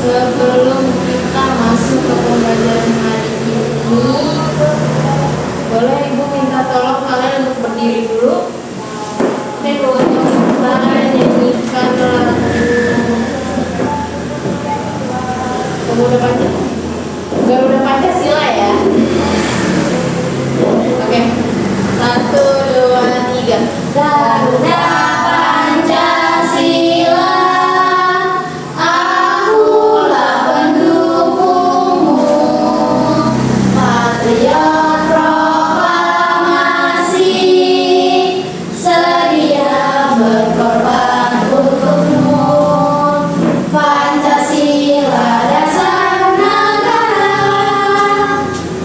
Sebelum kita masuk ke pembelajaran hari ini, boleh Ibu minta tolong kalian untuk berdiri dulu. Boleh kita nyanyikan lagu Garuda Pancasila ya. Oke, 1, 2, 3. Garuda Pancasila, akulah pendukungmu, patriot proklamasi, sedia berkorban untukmu. Pancasila dasar negara,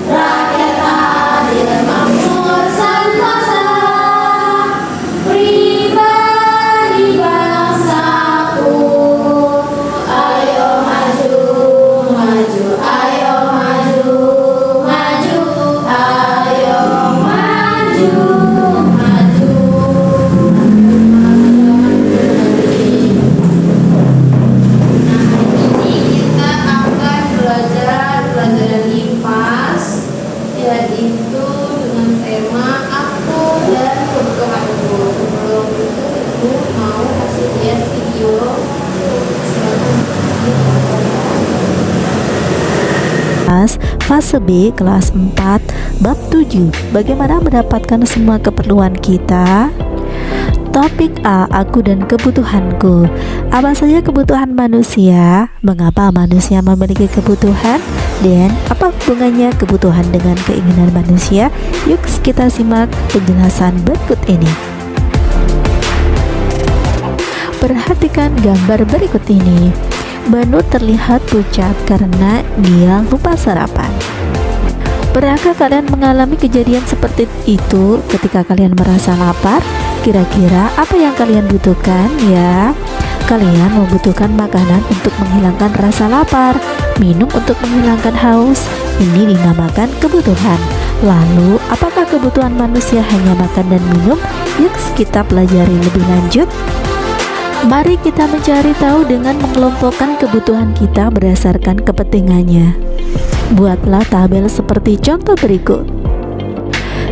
rakyat adil makmur sentosa, pribadi bangsaku. Ayo maju, maju, ayo maju, maju, ayo maju, maju. Ini kita akan belajar pelajaran IPAS, yaitu dengan tema aku dan kebutuhanku. Sebelum itu Ibu mau kasih lihat video. Fase B kelas 4 bab 7. Bagaimana mendapatkan semua keperluan kita? Topik A, aku dan kebutuhanku. Apa saja kebutuhan manusia? Mengapa manusia memiliki kebutuhan? Dan apa hubungannya kebutuhan dengan keinginan manusia? Yuk kita simak penjelasan berikut ini. Perhatikan gambar berikut ini. Banu terlihat pucat karena dia lupa sarapan. Pernahkah kalian mengalami kejadian seperti itu ketika kalian merasa lapar? Kira-kira apa yang kalian butuhkan ya? Kalian membutuhkan makanan untuk menghilangkan rasa lapar, minum untuk menghilangkan haus. Ini dinamakan kebutuhan. Lalu, apakah kebutuhan manusia hanya makan dan minum? Yuk kita pelajari lebih lanjut. Mari kita mencari tahu dengan mengelompokkan kebutuhan kita berdasarkan kepentingannya. Buatlah tabel seperti contoh berikut.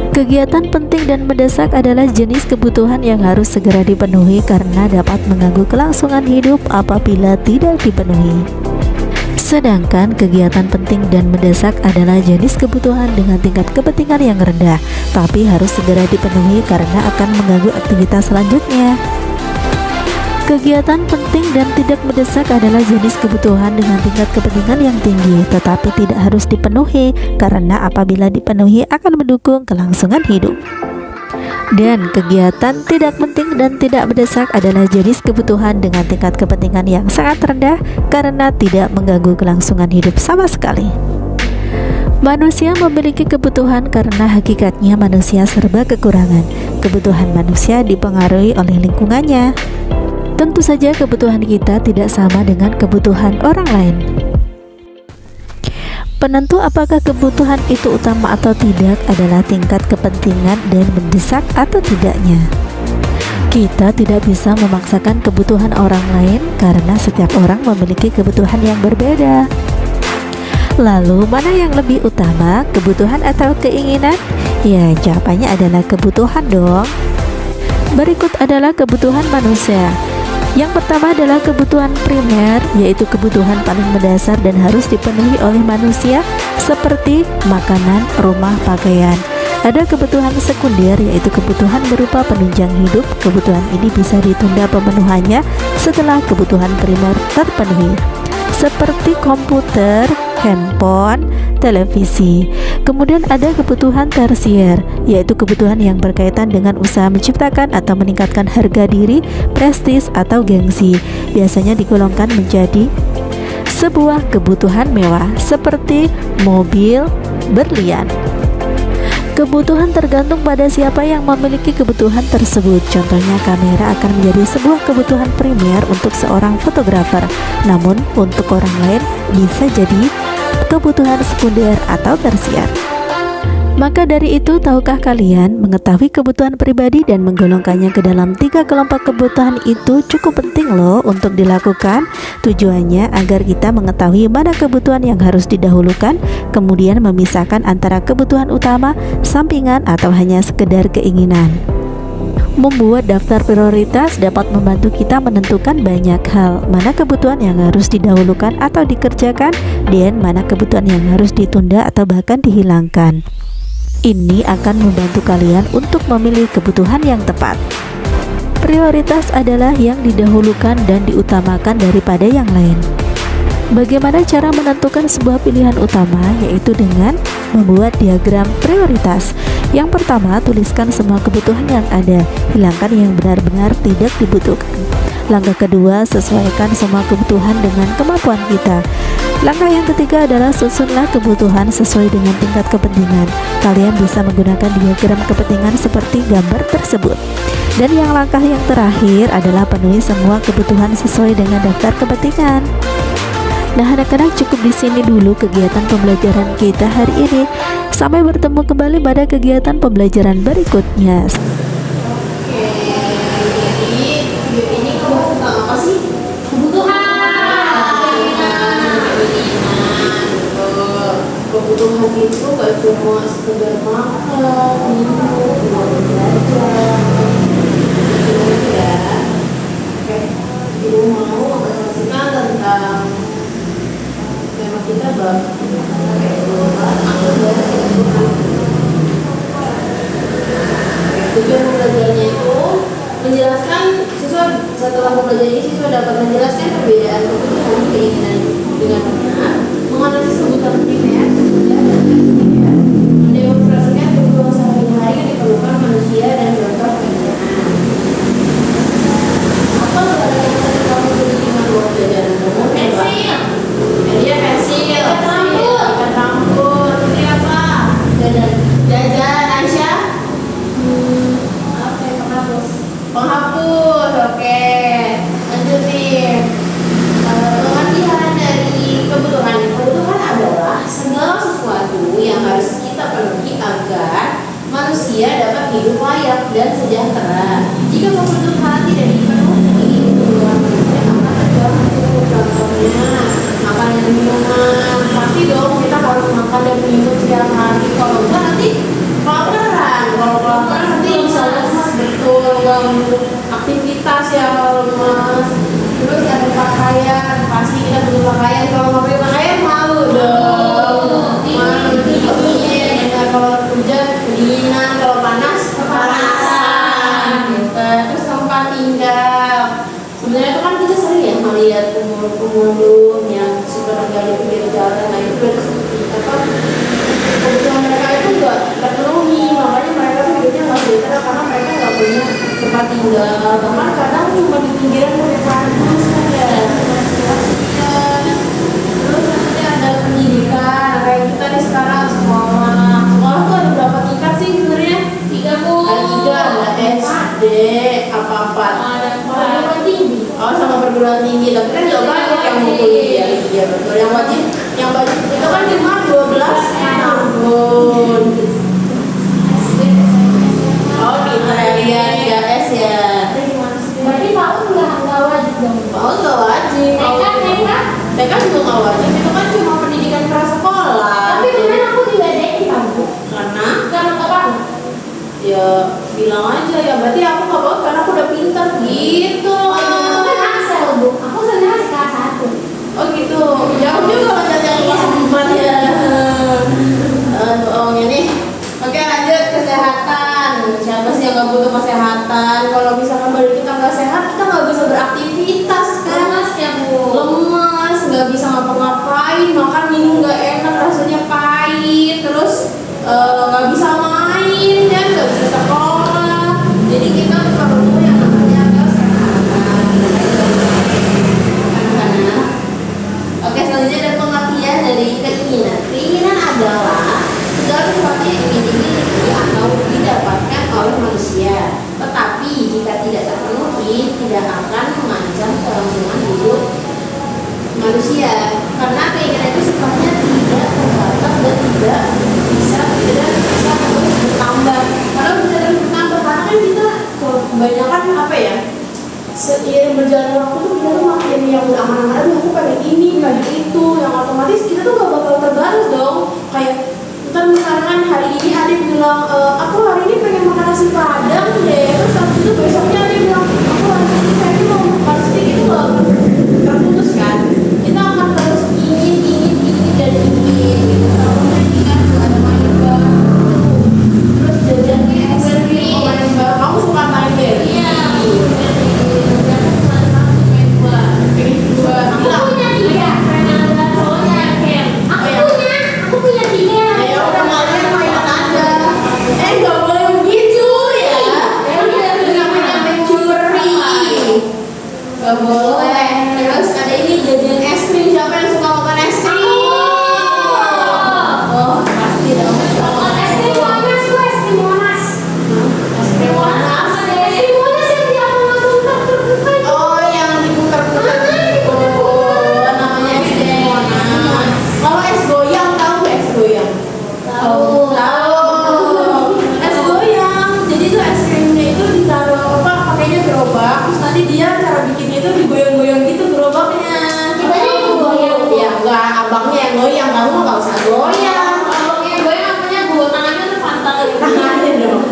Kegiatan penting dan mendesak adalah jenis kebutuhan yang harus segera dipenuhi karena dapat mengganggu kelangsungan hidup apabila tidak dipenuhi. Sedangkan kegiatan penting dan mendesak adalah jenis kebutuhan dengan tingkat kepentingan yang rendah, tapi harus segera dipenuhi karena akan mengganggu aktivitas selanjutnya. Kegiatan penting dan tidak mendesak adalah jenis kebutuhan dengan tingkat kepentingan yang tinggi, tetapi tidak harus dipenuhi karena apabila dipenuhi akan mendukung kelangsungan hidup. Dan kegiatan tidak penting dan tidak mendesak adalah jenis kebutuhan dengan tingkat kepentingan yang sangat rendah karena tidak mengganggu kelangsungan hidup sama sekali. Manusia memiliki kebutuhan karena hakikatnya manusia serba kekurangan. Kebutuhan manusia dipengaruhi oleh lingkungannya. Tentu saja kebutuhan kita tidak sama dengan kebutuhan orang lain. Penentu apakah kebutuhan itu utama atau tidak adalah tingkat kepentingan dan mendesak atau tidaknya. Kita tidak bisa memaksakan kebutuhan orang lain karena setiap orang memiliki kebutuhan yang berbeda. Lalu, mana yang lebih utama, kebutuhan atau keinginan? Ya, jawabannya adalah kebutuhan dong. Berikut adalah kebutuhan manusia. Yang pertama adalah kebutuhan primer, yaitu kebutuhan paling mendasar dan harus dipenuhi oleh manusia seperti makanan, rumah, pakaian. Ada kebutuhan sekunder, yaitu kebutuhan berupa penunjang hidup. Kebutuhan ini bisa ditunda pemenuhannya setelah kebutuhan primer terpenuhi, seperti komputer, handphone, televisi. Kemudian ada kebutuhan tersier, yaitu kebutuhan yang berkaitan dengan usaha menciptakan atau meningkatkan harga diri, prestis, atau gengsi. Biasanya digolongkan menjadi sebuah kebutuhan mewah, seperti mobil berlian. Kebutuhan tergantung pada siapa yang memiliki kebutuhan tersebut. Contohnya, kamera akan menjadi sebuah kebutuhan primer untuk seorang fotografer, namun untuk orang lain bisa jadi kebutuhan sekunder atau tersier. Maka dari itu, tahukah kalian mengetahui kebutuhan pribadi dan menggolongkannya ke dalam 3 kelompok kebutuhan itu cukup penting loh untuk dilakukan. Tujuannya agar kita mengetahui mana kebutuhan yang harus didahulukan, kemudian memisahkan antara kebutuhan utama, sampingan, atau hanya sekedar keinginan. Membuat daftar prioritas dapat membantu kita menentukan banyak hal, mana kebutuhan yang harus didahulukan atau dikerjakan, dan mana kebutuhan yang harus ditunda atau bahkan dihilangkan. Ini akan membantu kalian untuk memilih kebutuhan yang tepat. Prioritas adalah yang didahulukan dan diutamakan daripada yang lain. Bagaimana cara menentukan sebuah pilihan utama? Yaitu dengan membuat diagram prioritas. Yang pertama, tuliskan semua kebutuhan yang ada, hilangkan yang benar-benar tidak dibutuhkan. Langkah kedua, sesuaikan semua kebutuhan dengan kemampuan kita. Langkah yang ketiga adalah susunlah kebutuhan sesuai dengan tingkat kepentingan. Kalian bisa menggunakan diagram kepentingan seperti gambar tersebut. Dan yang langkah yang terakhir adalah penuhi semua kebutuhan sesuai dengan daftar kepentingan. Nah, anak-anak, cukup di sini dulu kegiatan pembelajaran kita hari ini. Sampai bertemu kembali pada kegiatan pembelajaran berikutnya. Oke, jadi video ini kamu tentang apa sih? Kebutuhan. Kebutuhan itu gak cuma sekedar makan, minum, belajar, ya. Oke, ibu mau menjelaskan tentang tema kita bahwa tujuan pembelajarannya itu menjelaskan siswa, setelah pembelajaran ini siswa dapat menjelaskan perbedaan kebutuhan keinginan dengan benar, menganalisis kebutuhan primer dan sekunder, mendemonstrasikan kebutuhan sehari-hari yang diperlukan manusia dan contoh pekerjaan. Apa berbagai masa kamu beri dengan luar pelajaran umum? Pensil, dia pensil, ikan rambut, ini apa? Jajan, Aisyah. Apa ya, penghapus, oke. Lanjut nih. Pengertian dari kebutuhan adalah segala sesuatu yang harus kita penuhi agar manusia dapat hidup layak dan sejahtera. Jika kebutuhan tidak dipenuhi, kebutuhan manusia akan terganggu. Contohnya makan dan minuman, pasti dong kita harus makan dan minum setiap hari. Kalau enggak nanti kelaparan nanti bisa lemas, betul, ganggu aktivitas ya kalau lemas. Terus ada pakaian, pasti kita butuh pakaian. Kalau nggak pakai pakaian malu dong, malu dingin. Nah, kalau hujan kedinginan, kalau panas kepanasan, gitu. Terus tempat tinggal. Sebenarnya itu kan kita sering ya melihat pemulung yang suka tinggal di pinggir jalan. Nah, itu berarti apa? Kebutuhan mereka itu nggak terpenuhi, makanya mereka tuh hidupnya nggak sejahtera karena mereka nggak punya tempat tinggal. Bahkan kadang cuma di pinggiran pakai kardus kan ya. Terus nanti ada pendidikan, kayak kita nih sekarang sekolah tuh ada berapa tingkat sih sebenarnya? 3 Bu. Ada 3, ada SD, apa-apa. Ada perguruan tinggi. Oh, sama perguruan tinggi, tapi kan nggak banyak yang mau kuliah. Iya betul. Yang wajib itu kan cuma 12 tahun. Oh, pintar ya, 3S ya. Berarti PAUD nggak wajib dong? PAUD nggak wajib. TK juga nggak wajib. Itu kan cuma pendidikan prasekolah. Tapi kemarin aku diledekin kamu. Karena nggak PAUD. ya bilang aja ya. Berarti aku nggak PAUD karena aku udah pintar gitu loh. Aku kan Axel Bu. Aku sebenarnya kelas 1. Oh gitu. Jauh juga loh dari kelas 4 ya. Ini. Oke, lanjut kesehatan. Siapa sih yang nggak butuh kesehatan? Kalau misalkan badan kita nggak sehat, kita nggak bisa beraktivitas kan? Lemas ya Bu. Lemas, nggak bisa ngapa-ngapain, makan minum nggak enak, rasanya pahit, terus nggak bisa main, ya nggak bisa sekolah. Jadi kita perlu yang namanya kesehatan. Anak-anak. Oke, selanjutnya ada pengertian dari keinginan. Keinginan adalah segala sesuatu yang ingin dimiliki atau didapatkan oleh manusia, tetapi jika tidak terpenuhi tidak akan mengancam kelangsungan hidup manusia, karena keinginan itu sifatnya tidak terbatas dan tidak bisa kebanyakan apa ya, seiring berjalan waktu tuh kita tuh makin yang udah aman-aman, aku pengen ini, pengen itu, yang otomatis kita tuh gak bakal terbatas dong. Kayak ntar misalkan hari ini ada yang bilang, aku hari ini pengen makan nasi padang deh, terus habis itu besoknya ada yang bilang, aku hari ini kayaknya mau makan steak, itu gak akan terputus kan. Kita akan terus ingin dan ingin gitu. Kalau ini kan gak ada main baru, terus jajannya sering main baru. Kamu suka main baru? Iya. Aku Aku punya 3 karena ada cowoknya Ken. Aku punya 3. ya udah kalian mainan aja. Nggak boleh begitu ya. Namanya mencuri. Nggak boleh. Terus ada ini jajan es krim. Siapa yang suka makan es krim? Oh pasti dong. Es krim Monas, gue es krim Monas. Es krim Monas. Es krim Monas yang dia langsung terbuka. Oh yang diputar-putar gitu. Namanya es krim Monas. Kalau es goyang tahu nggak es goyang? Tahu. Es goyang. Jadi tuh es krimnya itu ditaruh pakainya gerobak. Terus nanti dia cara bikinnya itu digoyang-goyang gitu gerobaknya. Kitanya yang goyang. Ya enggak, abangnya yang goyang. Kamu nggak usah goyang. Abangnya goyang apanya gue tangannya tuh pantang. Tangannya dong.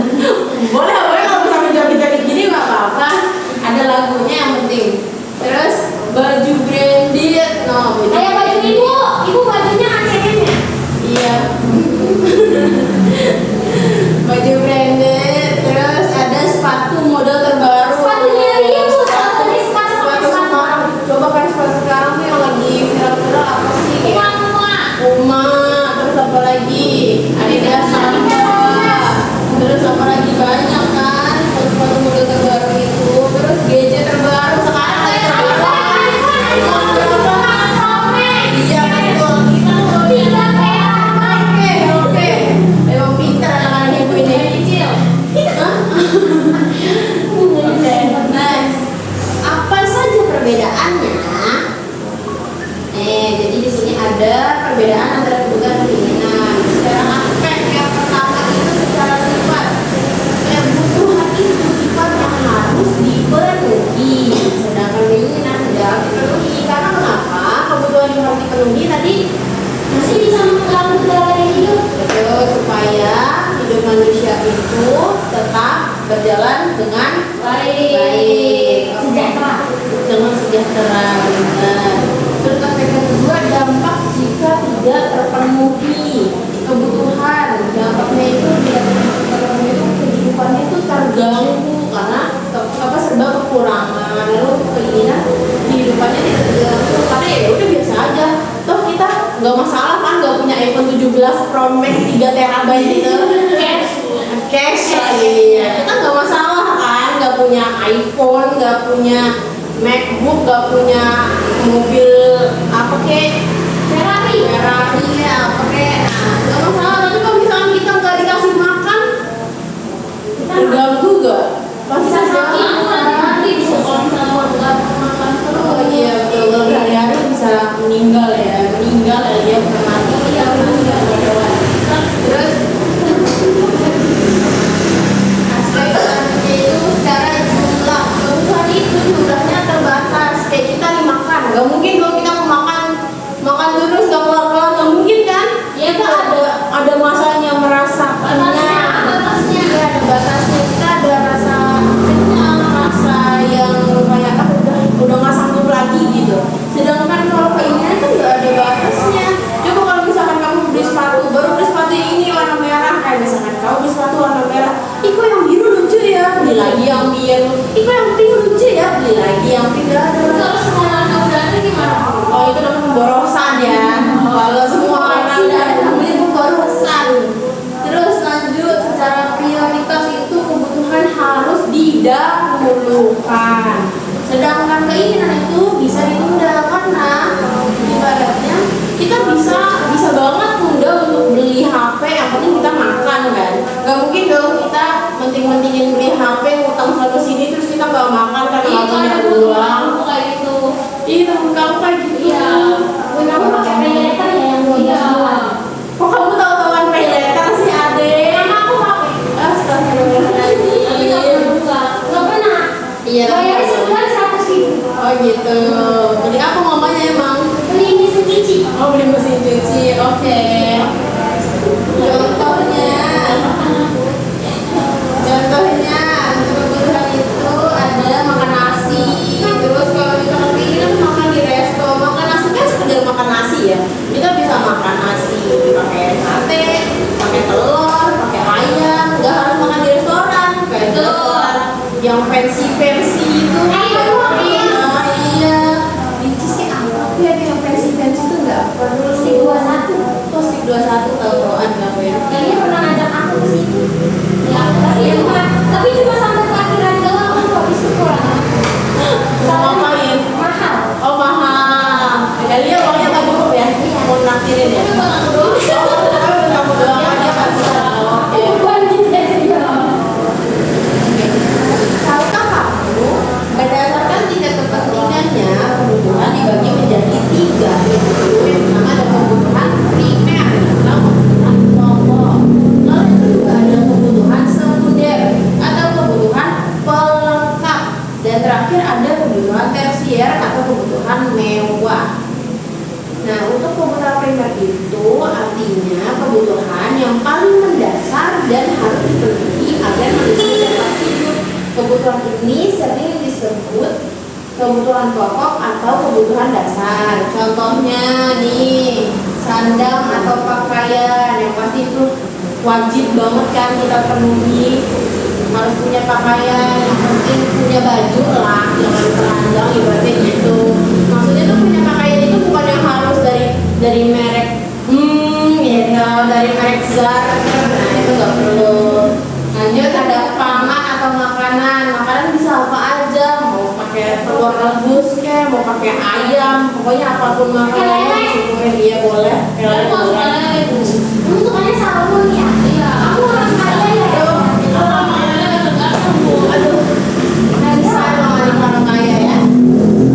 Boleh kalau bisa menjadi gini nggak apa-apa. Ada lagunya yang penting. Terus baju branded, Kayak baju ibu bajunya ACM ya? Iya. Baju branded, terus ada sepatu model terbaru. Sepatunya Rio tuh, sepatu sekarang. Coba kan sepatu sekarang tuh yang lagi viral-viral apa sih? Puma, terus apa lagi? Adidas, Samba. Terus apa lagi banyak kan? Sepatu model terbaru itu. Terus gadget terbaru sekarang kayak iya betul. Oke. Memang pintar anak-anak ibu ini. Hah? Nah, apa saja perbedaannya? Jadi di sini ada perbedaan antara kebutuhan dan keinginan. Secara aspek yang pertama itu secara sifat. Kebutuhan itu sifat yang harus dipenuhi, sedangkan keinginan tidak dipenuhi. Karena kenapa? Kebutuhan yang harus dipenuhi tadi Masih bisa mengganggu gaya hidup. betul supaya hidup manusia itu tetap berjalan dengan baik. Sejahtera. Dengan sejahtera, benar. Terus aspek yang kedua, dampak jika tidak terpenuhi kebutuhan. Dampaknya itu tidak terpenuhi itu kehidupannya itu terganggu karena serba kekurangan. Lalu keinginan kehidupannya tidak terganggu karena ya udah biasa aja. Toh kita nggak masalah kan nggak punya iPhone 17 Pro Max 3 TB itu. Cash lagi. Kita nggak masalah kan, nggak punya iPhone, nggak punya MacBook, nggak punya mobil apa kek, Ferrari ya apa kek. Nah, nggak masalah. Tapi kalau misalkan kita nggak dikasih makan, terganggu gak? Pasti Nanti bisa kalau nggak makan terus. Oh iya betul. Kalau hari-hari bisa meninggal ya dia bukan mati. Iya meninggal hewan. Terus aspek selanjutnya itu secara jumlah kebutuhan itu jumlahnya terbatas. Kayak kita nih makan, nggak mungkin kalau kita mau makan terus nggak kelar-kelar, nggak mungkin kan? Iya, Kita ada masanya merasakannya. Batasnya. Iya ada batasnya. Kita ada rasa kenyang, rasa yang kayak udah nggak sanggup lagi gitu. Sedangkan kalau keinginan kan nggak ada batasnya. Coba kalau misalkan kamu beli sepatu, baru beli sepatu yang ini warna merah, kayak misalkan kamu beli sepatu warna merah, iko yang biru lucu ya, beli lagi yang biru. Iko yang pink lucu ya, beli lagi yang pink. Kalau semua warna udah ada gimana? Oh itu namanya pemborosan ya. Kalau semua warna udah ada namanya pemborosan. Terus lanjut, secara prioritas itu kebutuhan harus didahulukan. Sedangkan keinginan itu bisa ditunda karena ibaratnya kita bisa banget tunda untuk beli HP, yang penting kita makan kan. Gak mungkin dong kita menting-mentingin beli HP, ngutang satu sini terus kita gak makan karena gak punya uang. Kayak gitu. Iya temen kamu kayak gitu. Iya. Kamu pakai paylater ya yang 12 bulan. Kok kamu tahu-tahuan paylater sih adek? Karena aku pakai. Astagfirullahaladzim. Tapi nggak pernah buka. Nggak pernah Oh, beli mesin cuci, oke. Contohnya, untuk kebutuhan itu ada makan nasi. Terus kalau kita kepingin makan di resto, makan nasi kan sekedar makan nasi ya. Kita bisa makan nasi pakai sate, pakai telur, pakai ayam. Nggak harus makan di restoran, kayak di restoran yang fancy itu. Iya. Di cheesecake apa ya yang fancy itu nggak perlu. Stick 21. Tuh stick 21 tahu-tahuan kamu ya. Dia pernah ngajak aku ke situ. Ya, tapi cuma sampai terakhiran doang, aku nggak bisa pulang. Mau ngapain? Mahal. Oh mahal. Jadi ya uangnya nggak cukup ya? Mau naktirin ya? Kamu doang aja kan? Oke. Bukan gitu ya. Tahukah kamu berdasarkan tingkat kepentingannya kebutuhan dibagi menjadi 3 yaitu yang pertama ada kebutuhan primer atau kebutuhan pokok. Lalu yang kedua ada kebutuhan sekunder atau kebutuhan pelengkap. Dan terakhir ada kebutuhan tersier atau kebutuhan mewah. Nah, untuk kebutuhan primer itu artinya kebutuhan yang paling mendasar dan harus dipenuhi agar manusia dapat hidup. Kebutuhan ini sering disebut kebutuhan pokok atau kebutuhan dasar. Contohnya nih, sandang atau pakaian yang pasti itu wajib banget kan kita penuhi. Harus punya pakaian, yang penting punya baju lah, jangan telanjang ibaratnya gitu. Maksudnya tuh punya pakaian itu bukan yang harus dari merek gitu, dari merek Zara. Nah, itu nggak perlu. Lanjut ada pangan atau makanan. Makanan bisa apa aja, mau pakai telur rebus kayak, mau pakai ayam, pokoknya apapun makanannya syukurin dia boleh. Kelele boleh. Untukannya sabun ya. Iya. Aku orang kaya ya. Aduh, dari saya orang kaya ya.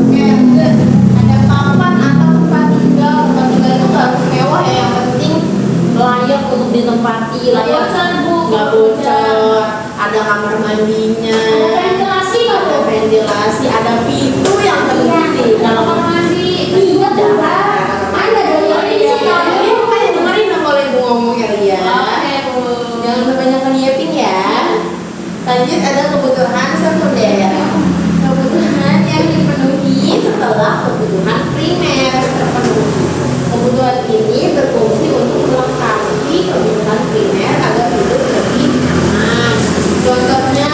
Oke, lanjut. Ada papan atau tempat tinggal. Tempat tinggal itu nggak harus mewah ya, yang penting layak untuk ditempati, layak nggak bocor. Ada kamar mandinya. Ada ventilasi, ada pintu yang penting dalam kamar mandi. Iya, ada dong. Iya, makanya dengerin dong kalau ibu ngomong kalian. Jangan kebanyakan nyiapin ya. Lanjut ada kebutuhan sekunder. Kebutuhan yang dipenuhi setelah kebutuhan primer terpenuhi. Kebutuhan ini berfungsi untuk melengkapi kebutuhan primer agar hidup lebih nyaman. Contohnya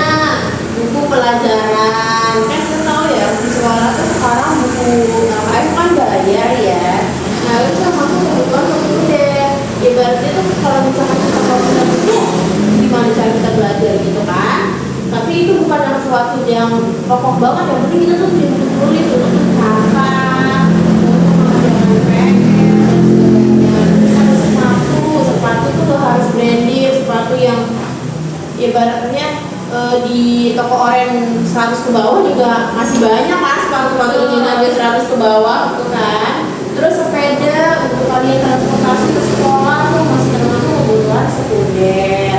buku pelajaran. Kan kita tahu ya di sekolah tuh sekarang buku LKS kan bayar ya. Nah itu termasuk kebutuhan sekunder. Ibaratnya tuh kalau misalkan kita mau belajar, gimana cara kita belajar gitu kan? Tapi itu bukan yang sesuatu yang pokok banget. Yang penting kita tuh tulis untuk mencatat, untuk mengerjakan PR, dan sebagainya. Terus ada sepatu tuh harus branded, sepatu yang ibaratnya di toko oren 100 ke bawah juga masih banyak kan sepatu-sepatu ini harga 100 ke bawah gitu kan. Terus sepeda untuk kalian transportasi ke sekolah tuh masih termasuk kebutuhan sekunder.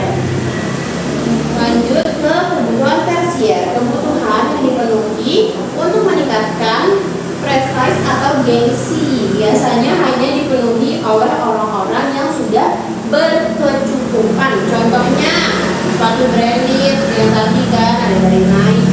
Lanjut ke kebutuhan tersier, kebutuhan yang dipenuhi untuk meningkatkan prestasi atau gengsi. Biasanya hanya dipenuhi oleh orang-orang yang sudah berkecukupan. Contohnya sepatu branded yang tadi kan ada dari Nike,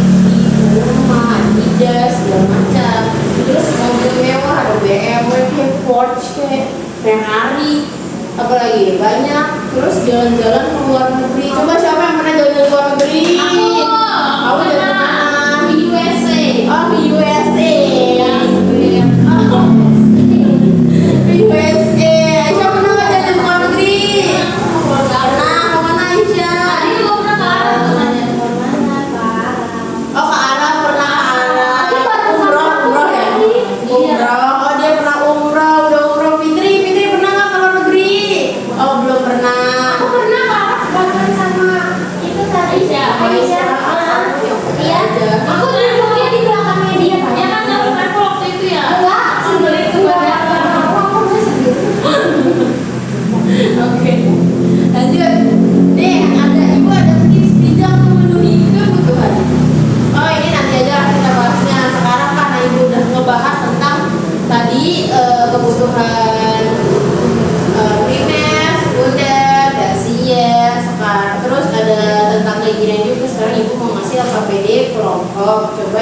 Puma, Adidas, segala macam. Terus mobil mewah ada BMW, Porsche, Ferrari, apalagi banyak. Terus jalan-jalan ke luar negeri. Coba siapa yang pernah jalan-jalan ke luar negeri? Kamu jalan kemana? Di USA. Oh, di USA. Di USA. Aisyah pernah nggak jalan ke luar negeri? Pernah. Kemana Aisyah? Oh, ke Arab. Pernah ke Arab. Umroh ya? Umroh. Oh, dia pernah umroh. Udah umroh. Fitri pernah nggak ke luar negeri? Oh, belum pernah. Aku pernah Kak, bahkan sama itu tadi Aisyah. Aisyah.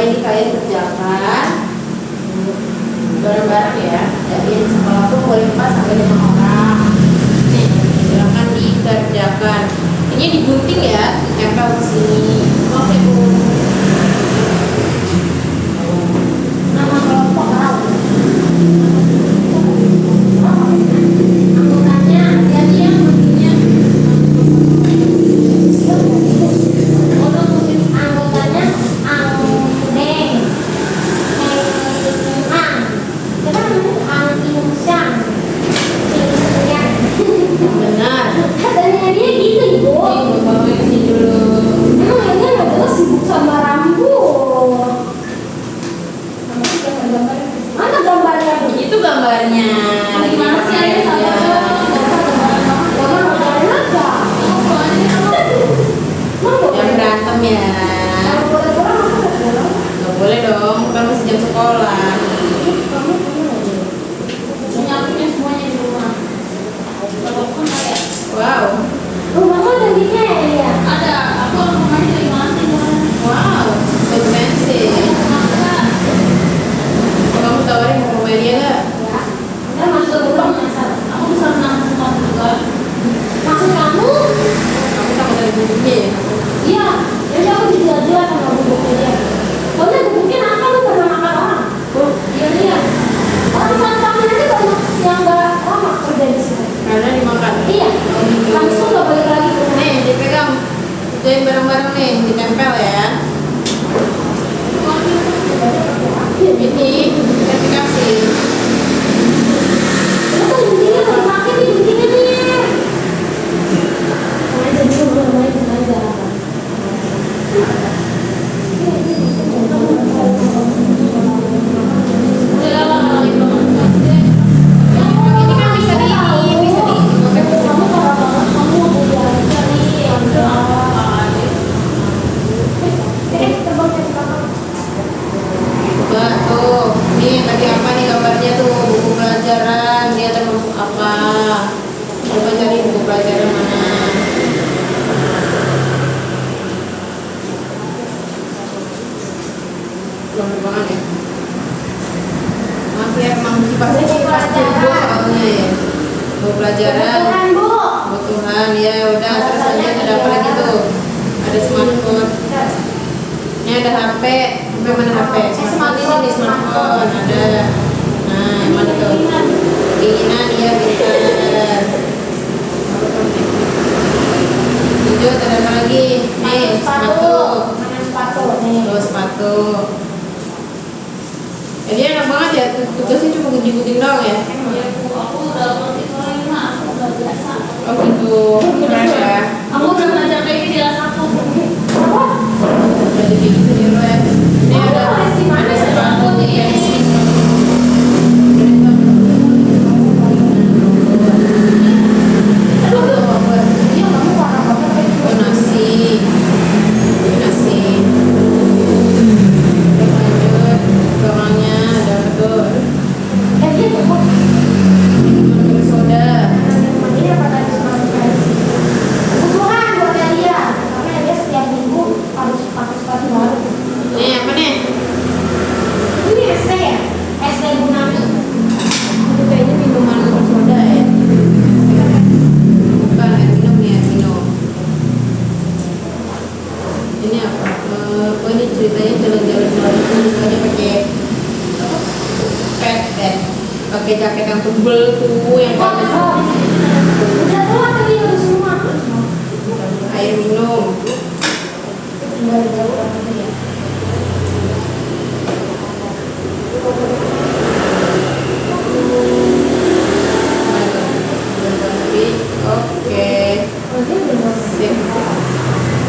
ini kalian kerjakan bareng-bareng ya. Jadi di sekolah pun boleh 4 sampai 5 orang. Nih, silakan dikerjakan. Ini digunting ya, ditempel ke sini. Oke Bu. Nama kelompok tahu. Anggotanya jadi yang begini. Anggotanya Neng, Ang Insang, Benar. katanya dia gitu ibu. Nih, Bapak ke sini dulu. Emang dia nggak jelas sibuk sama rambut. Mana gambarnya? Itu gambarnya. Gimana sih ada Gambarnya. Yang berantem ya. Gak boleh dong, kan masih jam sekolah. Nyapunya semuanya di rumah. Wow. Rumahmu ada giginya ya? Ada. Aku kemarin dari mana? Wow, so fancy. Kamu tawarin mau main dia nggak? Ya. Udah masuk rumah nyasar. Aku bisa menang semua juga. Maksud kamu? Kamu takut ada bukunya ya? Iya. Jadi aku dijelas-jelas sama bubuknya dia. Soalnya bubuknya apa lu pernah makan orang? Iya iya. Orang kamu nanti banyak yang nggak lama kerja di sini. Karena dimakan. Iya. Langsung nggak balik lagi ke rumah. Nih, dipegang. Kerjain bareng-bareng nih, ditempel ya. Ini sertifikasi. Itu kan guntingnya nggak dipakai nih guntingnya nih. Main jadi udah main aja. Ini kan bisa di ini, bisa di. Kamu parah banget, kamu mau belajar nih. Terbang ke belakang. Coba tuh, nih tadi apa nih gambarnya tuh, buku pelajaran, dia termasuk apa? Coba cari buku pelajaran mana? Belum banget ya? Maaf ya, emang kipasnya kipas dulu soalnya ya. Buku pelajaran, Kebetulan, Bu. kebutuhan, ya udah. Terus aja ada apa lagi tuh? Ada smartphone. Ini ada HP, HP mana HP? Smartphone ini smartphone ada. Nah, yang mana tuh? Keinginan, iya pintar. Hijau ada apa lagi? Nih, sepatu. Mana sepatu nih? Tuh sepatu. Jadi enak banget ya, tugasnya cuma gunting-gunting doang ya? Aku udah ngerti soalnya mah aku udah biasa. Oh gitu, keren ya. Aku udah belajar kayak gini kelas 1. Apa? Jadi kayak gitu nih lo ya. Ini ada Ada sepatu nih ya. Iya, kamu parah banget kayak gitu. Oh nasi. Nasi. Lanjut, belakangnya ada apa tuh? Dia tuh Ada soda. ini apa tadi semalam kebutuhan buat dia karena dia setiap minggu harus pakai sepatu baru. Nih apa nih? Ini SD ya? SD Gunami. Itu kayaknya minuman soda ya. Bukan air minum nih, air minum. Ini apa? Oh ini ceritanya jalan-jalan itu mukanya pakai apa? Pet deh. Pakai jaket yang tebel tuh yang Oh, udah keluar tadi udah semua. air minum. Tinggal jauh apa ya? Oke. Oh, dia belum masuk. Sip.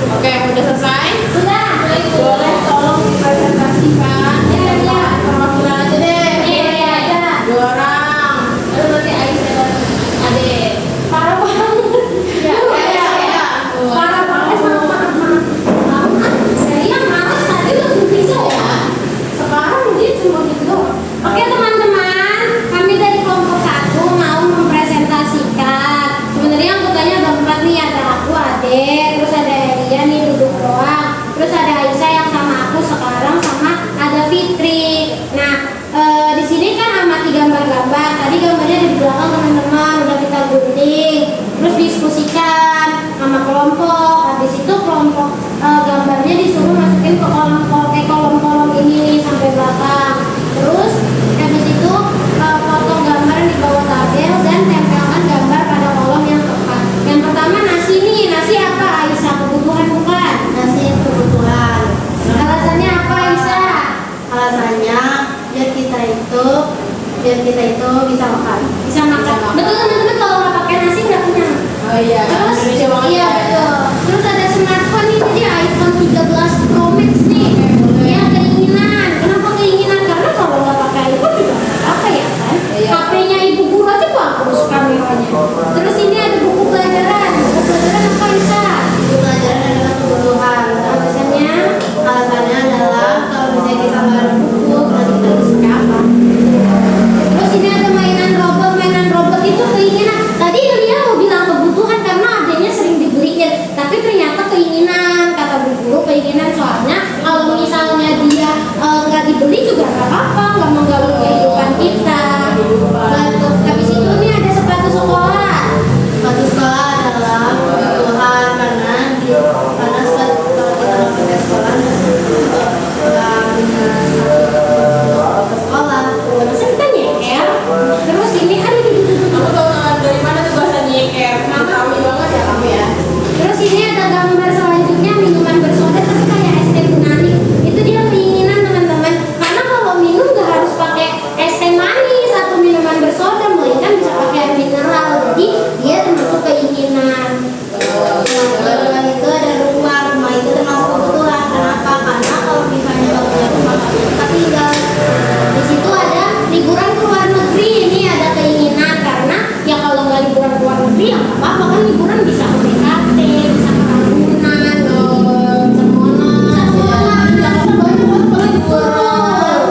Oke, udah selesai? Sudah. Boleh tolong dipresentasikan. Iya, iya. Perwakilan aja deh. Iya, iya, ada. 2 orang. Lalu nanti Aisyah Ade. Parah banget. Iya, iya, iya. Parah banget. Maaf. Saya yang malas tadi udah bisa ya. Sekarang dia cuma gitu doang. gambarnya di belakang teman-teman udah kita gunting, terus diskusikan sama kelompok. Habis itu kelompok gambarnya disuruh masukin ke kolom-kolom ini nih sampai belakang. Terus habis itu foto gambar di bawah tabel dan tempelkan gambar pada kolom yang tepat. Yang pertama nasi nih, nasi apa Aisyah? Kebutuhan bukan? Nasi kebutuhan. Alasannya apa Aisyah? Alasannya biar kita itu bisa makan. Bisa makan. Betul teman-teman, kalau nggak pakai nasi nggak kenyang. Oh iya. Terus Indonesia banget iya ya. betul. Terus ada smartphone ini dia iPhone 13 Pro Max nih. Ya keinginan. Kenapa keinginan? Karena kalau nggak pakai iPhone juga nggak apa ya kan. Iya. HP-nya ibu guru aja bagus kameranya. Terus ini ada buku pelajaran. Buku pelajaran apa Isa? Buku pelajaran adalah kebutuhan. Alasannya adalah kalau misalnya kita nggak ada buku, berarti kita harus pakai apa? Terus ini ada mainan robot. Mainan robot itu keinginan. Tadi dia mau bilang kebutuhan karena adanya sering dibeliin, tapi ternyata keinginan. Kata bu guru keinginan, soalnya kalau misalnya dia nggak dibeli juga nggak apa-apa, nggak mengganggu kehidupan kita. Betul. Habis itu nih ada sepatu sekolah. Sepatu sekolah adalah kebutuhan karena sepatu kalau kita nggak pakai sekolah nggak punya sepatu ke sekolah. Masa kita nyeker? Terus ini ada Kamu tahu dari mana tuh bahasa nyeker? Tahu banget ya kamu ya. Terus ini ada gambar selanjutnya minuman bersoda tapi kayak es teh Unani. Itu dia keinginan teman-teman. Karena kalau minum nggak harus pakai es teh manis atau minuman bersoda, melainkan bisa pakai air mineral. Jadi dia termasuk keinginan. Kedua itu ada rumah. Rumah itu termasuk kebutuhan. Kenapa? Karena kalau misalnya nggak punya rumah, kita tinggal. Di situ ada liburan ke luar negeri. Ini ada keinginan karena ya kalau nggak liburan ke luar negeri ya nggak apa-apa kan, liburan bisa ke BKT, bisa ke Ragunan, bisa sekolah, Jakarta banyak banget liburan.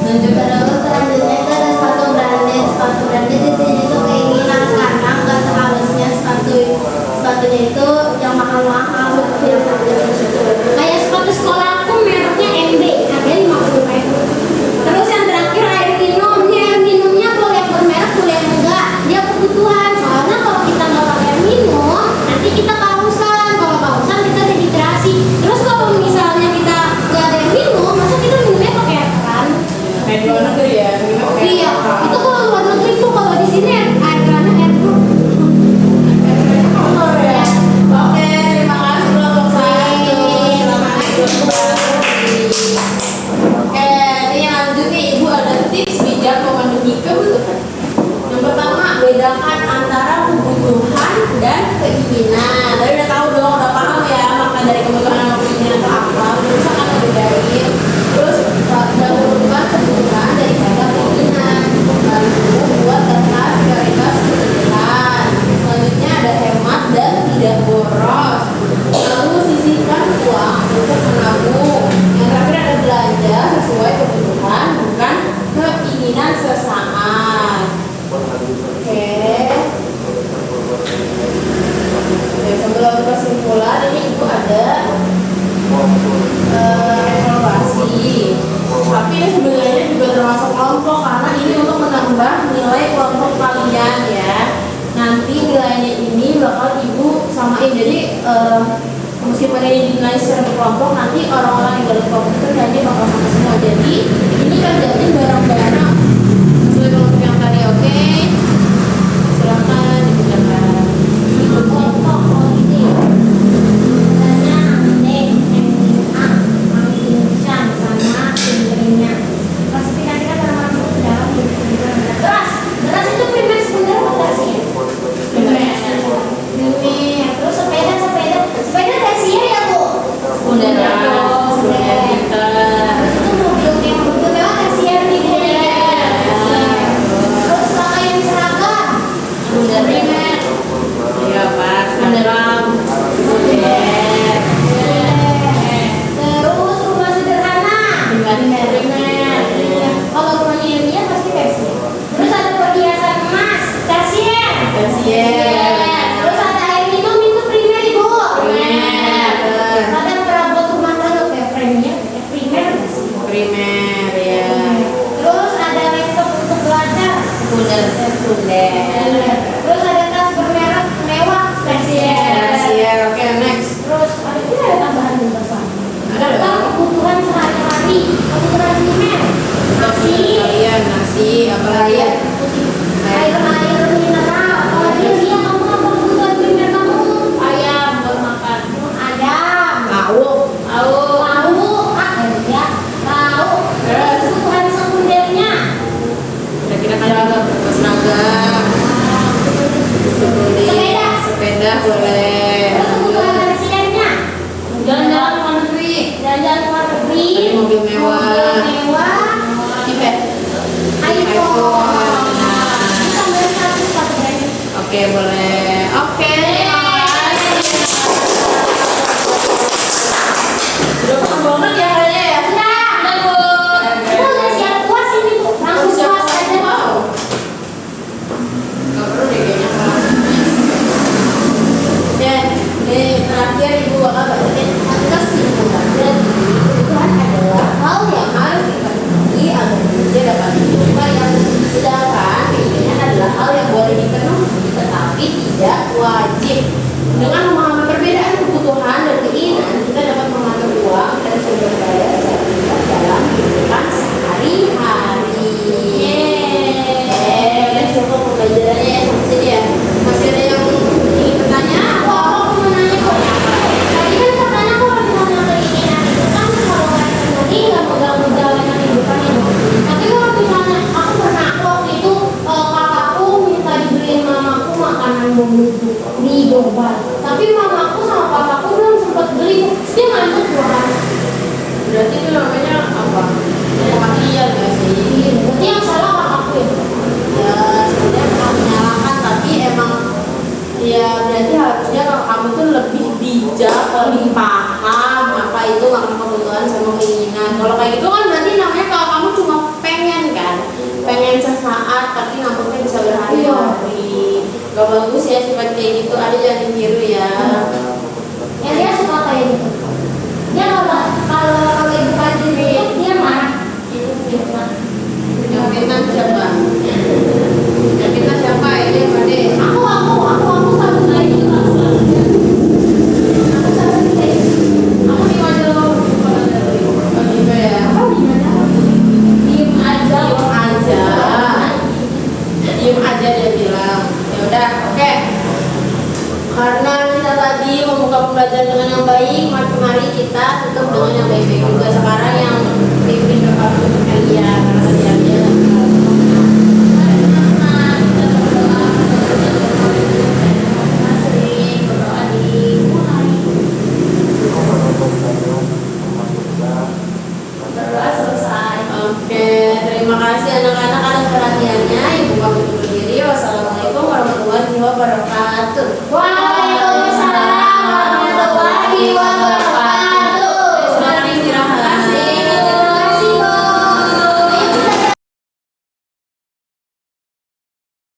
Dan juga ada selanjutnya itu ada sepatu branded. Sepatu branded di sini itu keinginan karena nggak seharusnya sepatunya itu yang mahal-mahal biasanya itu. Kayak sepatu sekolah aku mereknya MB, harganya 50.000. Terus yang terakhir air minum. Ini air minumnya boleh bermerek boleh enggak, dia kebutuhan. Soalnya kalau kita nggak pakai air minum, nanti kita kehausan. Kalau kehausan kita dehidrasi. Terus kalau misalnya kita nggak ada air minum, masa kita minumnya pakai air keran? Kayak di luar negeri ya. Iya, itu kalau luar negeri tuh, kalau di sini air kerannya air pur. Oke, terima kasih udah selesai. Selamat Oke, ini yang lanjut nih, Ibu ada tips bijak memenuhi kebutuhan. Yang pertama, bedakan antara kebutuhan dan keinginan. Tadi udah tahu dong, udah paham ya makna dari kebutuhan dan keinginan itu apa. Bisa kan bedain. Terus dahulukan kebutuhan daripada keinginan. Lalu buat daftar prioritas kebutuhan. Selanjutnya ada hemat dan tidak boros. Lalu sisihkan uang untuk menabung. Yang terakhir ada belanja sesuai kebutuhan, bukan keinginan sesaat. Oke. Oke, sebelum kesimpulan ini Ibu ada evaluasi. Tapi ini sebenarnya juga termasuk kelompok karena ini untuk menambah nilai kelompok kalian ya. Nanti nilainya ini bakal Ibu samain. Jadi meskipun ini dinilai secara kelompok, nanti orang-orang yang dalam kelompok itu kayaknya bakal sama semua. Jadi ini kerjanya bareng-bareng sesuai kelompok yang tadi. Oke, silakan dikerjakan. Kelompok ini misalnya Amsan sama Indrinya. Klasifikasikan tanaman itu ke dalam beras. Beras itu primer, sekunder, atau tersier? Primer. Terus sepeda tersier ya Bu? Sekunder. Terus itu mobil yang mobil mewah tersier nih Bu. Terus pakaian sekunder. Terus ada tas bermerek mewah spesial. Spesial. Oke, next. Terus ada tambahan juga sama. Ada Daftar dong. kebutuhan sehari-hari, kebutuhan primer, nasi, Kalian nasi, apa lagi ya? air mineral, apalagi dia kamu apa kebutuhan primer kamu? Ayam buat makan. Ayam, Lauk. lauk, ya, lauk. Terus kebutuhan sekundernya, Kira-kira seragam, seragam. Sepeda. Sepeda boleh. terus kebutuhan tersiernya, Jalan-jalan ke luar negeri. jalan-jalan ke luar negeri, Tadi mobil mewah. mobil mewah, iPad. iPhone. Bisa bayar 100 satu brand. Oke, boleh. Oke, terima kasih. Udah paham banget ya kayaknya ya? Sudah. Bu. Kita udah siap puas ini Bu. Langsung Siap puas aja. Wow. Gak perlu deh kayaknya. Dan ini terakhir Ibu bakal bacain kesimpulan dari kebutuhan adalah hal yang harus dipenuhi agar manusia dapat hidup layak. Sedangkan keinginan adalah hal yang boleh dipenuhi tetapi tidak wajib. Dengan memahami perbedaan kebutuhan dan keinginan, kita dapat mengatur uang dan sumber daya secara bijak dalam kehidupan sehari-hari. Udah cukup pembelajarannya ya sampai sini ya. Masih ada yang ingin bertanya? Aku mau nanya kok. Tadi kan katanya aku harus mengatur keinginan itu kan kalau kayak tadi nggak mengganggu jalan kehidupan itu. Tapi kalau misalnya aku pernah waktu itu kakakku minta dibeliin mamaku makanan mie global. Tapi mamaku sama papaku belum sempat beli. Terus dia ngantuk buat. Berarti itu namanya apa? Perhatian gak sih? Berarti yang salah kakakku ya. Ya sebenarnya bukan menyalahkan tapi emang ya berarti harusnya kalau kamu tuh lebih bijak, lebih paham apa itu makna kebutuhan sama keinginan. Kalau kayak gitu kan berarti namanya kalau kamu cuma pengen kan, pengen sesaat tapi nampaknya bisa berhari-hari. Gak bagus ya sifat kayak gitu, ada jangan ditiru ya. Ya dia suka kayak gitu. Dia kalau ibu kasih itu dia marah. Itu fitnah. Yang fitnah siapa? Yang fitnah siapa? Ini Pade. Aku satu lagi juga selalu. Aku satu lagi. Aku di mana lo? Oh gitu ya. Aku di mana? Diem aja. Diem aja dia bilang. Ya udah, oke. Karena kita tadi membuka pembelajaran dengan yang baik, mari kita tutup dengan yang baik-baik juga. Sekarang yang pimpin rekam untuk kalian.